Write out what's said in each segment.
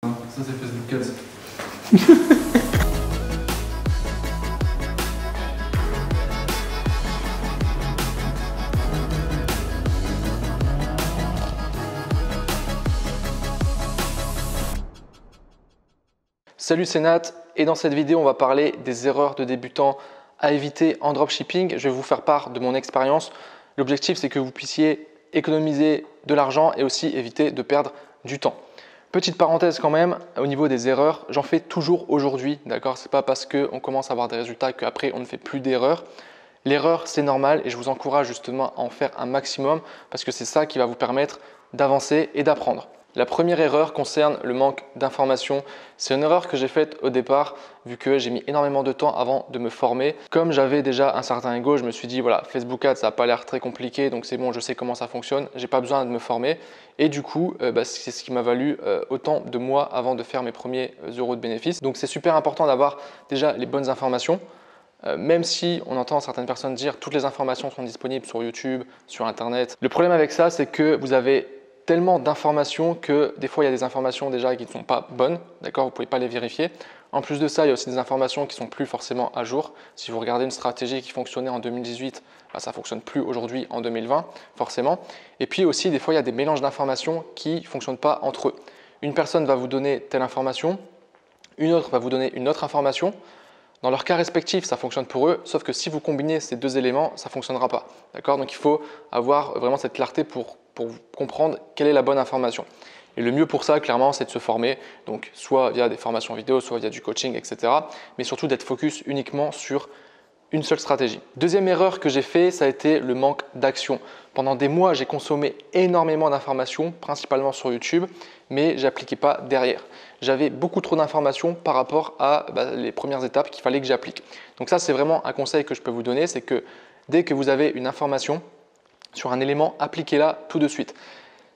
Ça c'est Facebook Ads. Salut, c'est Nat et dans cette vidéo on va parler des erreurs de débutants à éviter en dropshipping. Je vais vous faire part de mon expérience. L'objectif c'est que vous puissiez économiser de l'argent et aussi éviter de perdre du temps. Petite parenthèse quand même, au niveau des erreurs, j'en fais toujours aujourd'hui, d'accord? C'est pas parce qu'on commence à avoir des résultats qu'après on ne fait plus d'erreurs. L'erreur c'est normal et je vous encourage justement à en faire un maximum parce que c'est ça qui va vous permettre d'avancer et d'apprendre. La première erreur concerne le manque d'informations. C'est une erreur que j'ai faite au départ vu que j'ai mis énormément de temps avant de me former. Comme j'avais déjà un certain ego, je me suis dit voilà, Facebook Ads ça n'a pas l'air très compliqué donc c'est bon, je sais comment ça fonctionne, j'ai pas besoin de me former. Et du coup, c'est ce qui m'a valu autant de mois avant de faire mes premiers euros de bénéfices. Donc c'est super important d'avoir déjà les bonnes informations. Même si on entend certaines personnes dire toutes les informations sont disponibles sur YouTube, sur Internet. Le problème avec ça, c'est que vous avez tellement d'informations que des fois il y a des informations déjà qui ne sont pas bonnes, d'accord, vous ne pouvez pas les vérifier. En plus de ça, il y a aussi des informations qui ne sont plus forcément à jour. Si vous regardez une stratégie qui fonctionnait en 2018, ça ne fonctionne plus aujourd'hui en 2020, forcément. Et puis aussi, des fois, il y a des mélanges d'informations qui ne fonctionnent pas entre eux. Une personne va vous donner telle information, une autre va vous donner une autre information. Dans leur cas respectif, ça fonctionne pour eux, sauf que si vous combinez ces deux éléments, ça ne fonctionnera pas. D'accord? Donc il faut avoir vraiment cette clarté pour comprendre quelle est la bonne information. Et le mieux pour ça, clairement, c'est de se former, donc soit via des formations vidéo, soit via du coaching, etc. Mais surtout d'être focus uniquement sur une seule stratégie. Deuxième erreur que j'ai fait, ça a été le manque d'action. Pendant des mois, j'ai consommé énormément d'informations, principalement sur YouTube, mais j'appliquais pas derrière. J'avais beaucoup trop d'informations par rapport à les premières étapes qu'il fallait que j'applique. Donc ça, c'est vraiment un conseil que je peux vous donner, c'est que dès que vous avez une information sur un élément, appliquez-la tout de suite.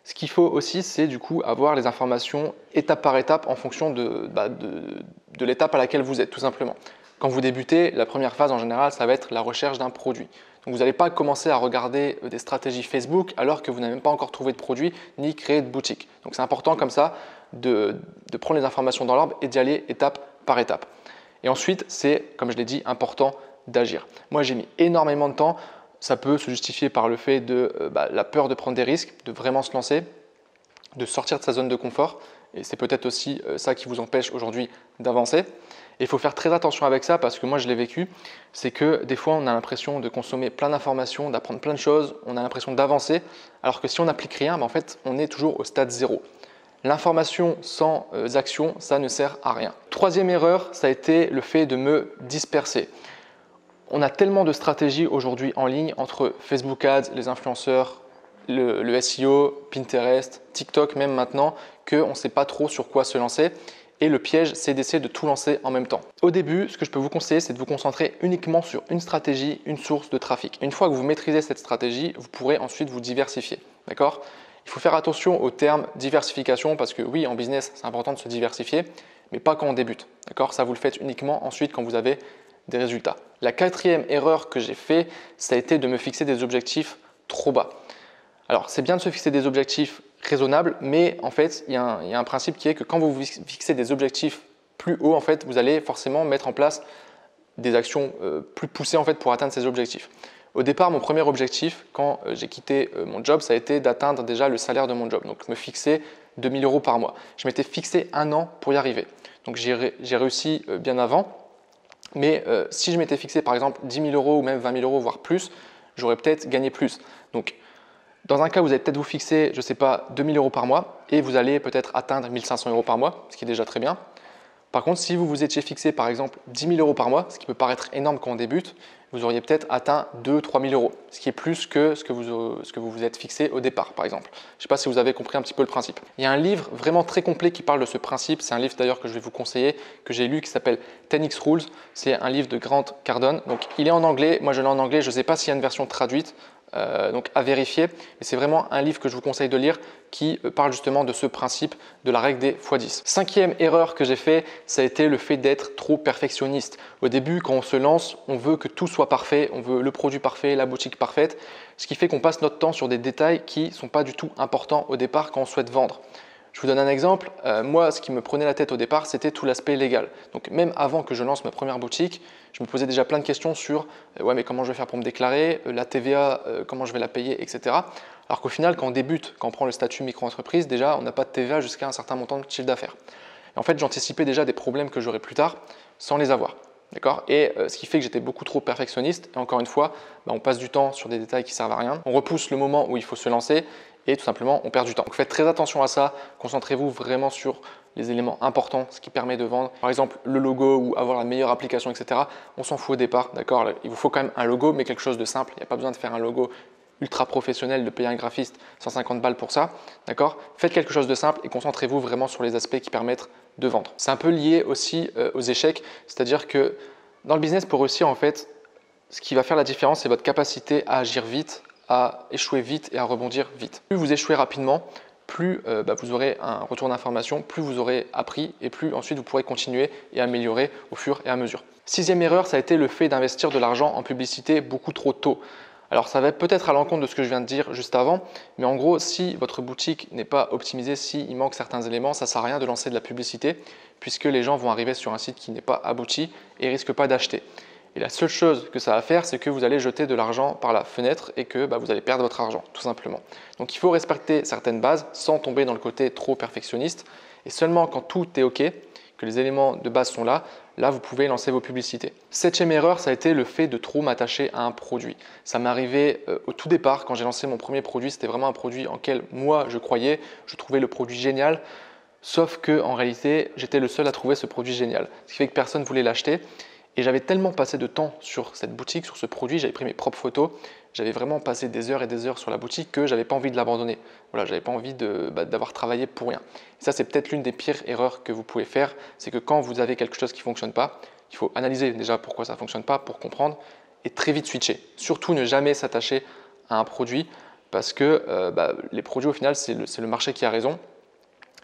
Ce qu'il faut aussi, c'est du coup avoir les informations étape par étape en fonction de l'étape à laquelle vous êtes, tout simplement. Quand vous débutez, la première phase en général, ça va être la recherche d'un produit. Donc vous n'allez pas commencer à regarder des stratégies Facebook alors que vous n'avez même pas encore trouvé de produit ni créé de boutique. Donc c'est important comme ça de prendre les informations dans l'ordre et d'y aller étape par étape. Et ensuite, c'est, comme je l'ai dit, important d'agir. Moi, j'ai mis énormément de temps. Ça peut se justifier par le fait de la peur de prendre des risques, de vraiment se lancer, de sortir de sa zone de confort. Et c'est peut-être aussi ça qui vous empêche aujourd'hui d'avancer. Et il faut faire très attention avec ça parce que moi je l'ai vécu, c'est que des fois on a l'impression de consommer plein d'informations, d'apprendre plein de choses, on a l'impression d'avancer, alors que si on n'applique rien, en fait on est toujours au stade zéro. L'information sans action, ça ne sert à rien. Troisième erreur, ça a été le fait de me disperser. On a tellement de stratégies aujourd'hui en ligne entre Facebook Ads, les influenceurs, le SEO, Pinterest, TikTok même maintenant, qu'on ne sait pas trop sur quoi se lancer. Et le piège, c'est d'essayer de tout lancer en même temps. Au début, ce que je peux vous conseiller, c'est de vous concentrer uniquement sur une stratégie, une source de trafic. Une fois que vous maîtrisez cette stratégie, vous pourrez ensuite vous diversifier. D'accord ? Il faut faire attention au terme diversification parce que oui, en business, c'est important de se diversifier, mais pas quand on débute. D'accord ? Ça, vous le faites uniquement ensuite quand vous avez des résultats. La quatrième erreur que j'ai fait, ça a été de me fixer des objectifs trop bas. Alors, c'est bien de se fixer des objectifs raisonnables, mais en fait, il y a un principe qui est que quand vous vous fixez des objectifs plus hauts, en fait, vous allez forcément mettre en place des actions plus poussées en fait, pour atteindre ces objectifs. Au départ, mon premier objectif, quand j'ai quitté mon job, ça a été d'atteindre déjà le salaire de mon job. Donc, me fixer 2 000 € par mois. Je m'étais fixé un an pour y arriver. Donc, j'ai réussi bien avant. Mais si je m'étais fixé par exemple 10 000 € ou même 20 000 €, voire plus, j'aurais peut-être gagné plus. Donc, dans un cas, vous allez peut-être vous fixer, je ne sais pas, 2 000 € par mois et vous allez peut-être atteindre 1 500 € par mois, ce qui est déjà très bien. Par contre, si vous vous étiez fixé par exemple 10 000 € par mois, ce qui peut paraître énorme quand on débute, vous auriez peut-être atteint 2 000 – 3 000 €, ce qui est plus que ce que vous vous êtes fixé au départ, par exemple. Je ne sais pas si vous avez compris un petit peu le principe. Il y a un livre vraiment très complet qui parle de ce principe. C'est un livre d'ailleurs que je vais vous conseiller, que j'ai lu, qui s'appelle 10x Rules. C'est un livre de Grant Cardone. Donc, il est en anglais. Moi, je l'ai en anglais. Je ne sais pas s'il y a une version traduite. Donc à vérifier, mais c'est vraiment un livre que je vous conseille de lire qui parle justement de ce principe de la règle des x10. Cinquième erreur que j'ai fait, ça a été le fait d'être trop perfectionniste. Au début, quand on se lance, on veut que tout soit parfait, on veut le produit parfait, la boutique parfaite, ce qui fait qu'on passe notre temps sur des détails qui ne sont pas du tout importants au départ quand on souhaite vendre. Je vous donne un exemple. Moi, ce qui me prenait la tête au départ, c'était tout l'aspect légal. Donc même avant que je lance ma première boutique, je me posais déjà plein de questions sur ouais, mais comment je vais faire pour me déclarer, la TVA, comment je vais la payer, etc. Alors qu'au final, quand on débute, quand on prend le statut micro-entreprise, déjà, on n'a pas de TVA jusqu'à un certain montant de chiffre d'affaires. Et en fait, j'anticipais déjà des problèmes que j'aurais plus tard sans les avoir. D'accord. Et ce qui fait que j'étais beaucoup trop perfectionniste. Et encore une fois, on passe du temps sur des détails qui ne servent à rien. On repousse le moment où il faut se lancer et tout simplement, on perd du temps. Donc faites très attention à ça. Concentrez-vous vraiment sur les éléments importants, ce qui permet de vendre. Par exemple, le logo ou avoir la meilleure application, etc. On s'en fout au départ. D'accord. Il vous faut quand même un logo, mais quelque chose de simple. Il n'y a pas besoin de faire un logo ultra professionnel, de payer un graphiste 150 balles pour ça, d'accord. Faites quelque chose de simple et concentrez-vous vraiment sur les aspects qui permettent de vendre. C'est un peu lié aussi aux échecs, c'est-à-dire que dans le business, pour réussir, en fait, ce qui va faire la différence, c'est votre capacité à agir vite, à échouer vite et à rebondir vite. Plus vous échouez rapidement, plus vous aurez un retour d'information, plus vous aurez appris et plus ensuite vous pourrez continuer et améliorer au fur et à mesure. Sixième erreur, ça a été le fait d'investir de l'argent en publicité beaucoup trop tôt. Alors ça va peut-être à l'encontre de ce que je viens de dire juste avant, mais en gros, si votre boutique n'est pas optimisée, s'il manque certains éléments, ça ne sert à rien de lancer de la publicité puisque les gens vont arriver sur un site qui n'est pas abouti et ne risquent pas d'acheter. Et la seule chose que ça va faire, c'est que vous allez jeter de l'argent par la fenêtre et que vous allez perdre votre argent, tout simplement. Donc il faut respecter certaines bases sans tomber dans le côté trop perfectionniste. Et seulement quand tout est OK, que les éléments de base sont là, vous pouvez lancer vos publicités. Septième erreur, ça a été le fait de trop m'attacher à un produit. Ça m'est arrivé au tout départ, quand j'ai lancé mon premier produit, c'était vraiment un produit en lequel moi je croyais, je trouvais le produit génial, sauf qu'en réalité, j'étais le seul à trouver ce produit génial. Ce qui fait que personne ne voulait l'acheter. Et j'avais tellement passé de temps sur cette boutique, sur ce produit, j'avais pris mes propres photos, j'avais vraiment passé des heures et des heures sur la boutique que j'avais pas envie de l'abandonner. Voilà, j'avais pas envie d'avoir travaillé pour rien. Et ça, c'est peut-être l'une des pires erreurs que vous pouvez faire, c'est que quand vous avez quelque chose qui ne fonctionne pas, il faut analyser déjà pourquoi ça ne fonctionne pas pour comprendre et très vite switcher. Surtout ne jamais s'attacher à un produit parce que les produits au final, c'est le marché qui a raison.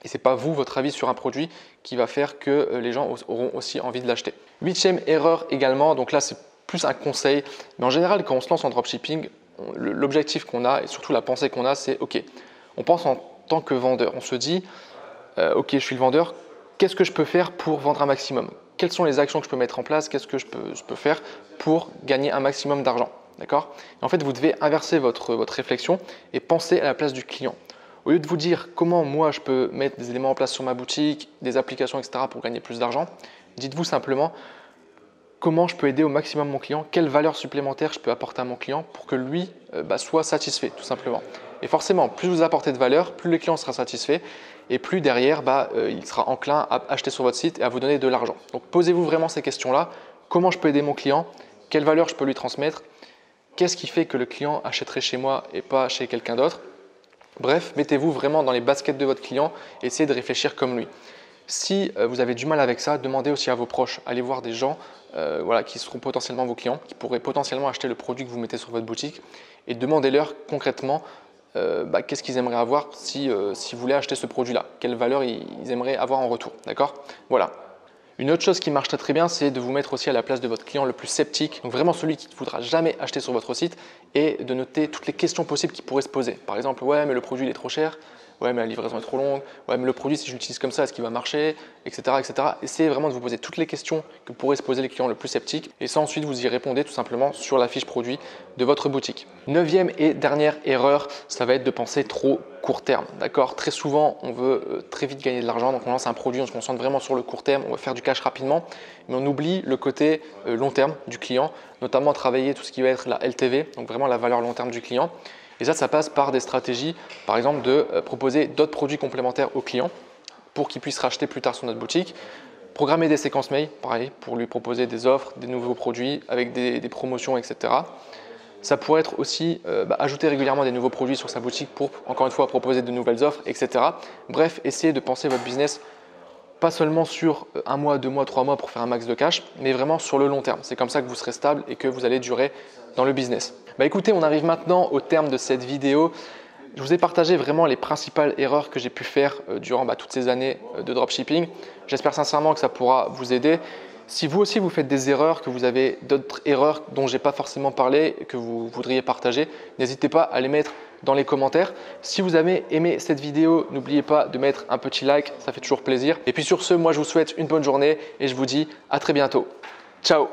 Et ce n'est pas vous, votre avis sur un produit qui va faire que les gens auront aussi envie de l'acheter. Huitième erreur également, donc là c'est plus un conseil, mais en général quand on se lance en dropshipping, l'objectif qu'on a et surtout la pensée qu'on a, c'est ok, on pense en tant que vendeur, on se dit ok, je suis le vendeur, qu'est-ce que je peux faire pour vendre un maximum? Quelles sont les actions que je peux mettre en place? Qu'est-ce que je peux faire pour gagner un maximum d'argent? D'accord? En fait, vous devez inverser votre réflexion et penser à la place du client. Au lieu de vous dire comment moi je peux mettre des éléments en place sur ma boutique, des applications, etc. pour gagner plus d'argent, dites-vous simplement comment je peux aider au maximum mon client, quelle valeur supplémentaire je peux apporter à mon client pour que lui soit satisfait tout simplement. Et forcément, plus vous apportez de valeur, plus le client sera satisfait et plus derrière, il sera enclin à acheter sur votre site et à vous donner de l'argent. Donc posez-vous vraiment ces questions-là. Comment je peux aider mon client? Quelle valeur je peux lui transmettre? Qu'est-ce qui fait que le client achèterait chez moi et pas chez quelqu'un d'autre? Bref, mettez-vous vraiment dans les baskets de votre client et essayez de réfléchir comme lui. Si vous avez du mal avec ça, demandez aussi à vos proches. Allez voir des gens qui seront potentiellement vos clients, qui pourraient potentiellement acheter le produit que vous mettez sur votre boutique et demandez-leur concrètement qu'est-ce qu'ils aimeraient avoir si vous voulez acheter ce produit-là, quelle valeur ils aimeraient avoir en retour. D'accord? Voilà. Une autre chose qui marche très bien, c'est de vous mettre aussi à la place de votre client le plus sceptique, donc vraiment celui qui ne voudra jamais acheter sur votre site et de noter toutes les questions possibles qui pourraient se poser. Par exemple, ouais mais le produit il est trop cher, ouais mais la livraison est trop longue, ouais mais le produit si je l'utilise comme ça est-ce qu'il va marcher, etc., etc. Essayez vraiment de vous poser toutes les questions que pourraient se poser les clients le plus sceptiques et ça ensuite vous y répondez tout simplement sur la fiche produit de votre boutique. Neuvième et dernière erreur, ça va être de penser trop court terme. D'accord? Très souvent, on veut très vite gagner de l'argent, donc on lance un produit, on se concentre vraiment sur le court terme, on veut faire du cash rapidement, mais on oublie le côté long terme du client, notamment travailler tout ce qui va être la LTV, donc vraiment la valeur long terme du client. Et ça passe par des stratégies, par exemple de proposer d'autres produits complémentaires au client pour qu'il puisse racheter plus tard sur notre boutique. Programmer des séquences mail, pareil, pour lui proposer des offres, des nouveaux produits avec des promotions, etc. Ça pourrait être aussi ajouter régulièrement des nouveaux produits sur sa boutique pour, encore une fois, proposer de nouvelles offres, etc. Bref, essayez de penser votre business pas seulement sur 1 mois, 2 mois, 3 mois pour faire un max de cash, mais vraiment sur le long terme. C'est comme ça que vous serez stable et que vous allez durer dans le business. Écoutez, on arrive maintenant au terme de cette vidéo. Je vous ai partagé vraiment les principales erreurs que j'ai pu faire durant toutes ces années de dropshipping. J'espère sincèrement que ça pourra vous aider. Si vous aussi vous faites des erreurs, que vous avez d'autres erreurs dont je n'ai pas forcément parlé et que vous voudriez partager, n'hésitez pas à les mettre dans les commentaires. Si vous avez aimé cette vidéo, n'oubliez pas de mettre un petit like, ça fait toujours plaisir. Et puis sur ce, moi je vous souhaite une bonne journée et je vous dis à très bientôt. Ciao!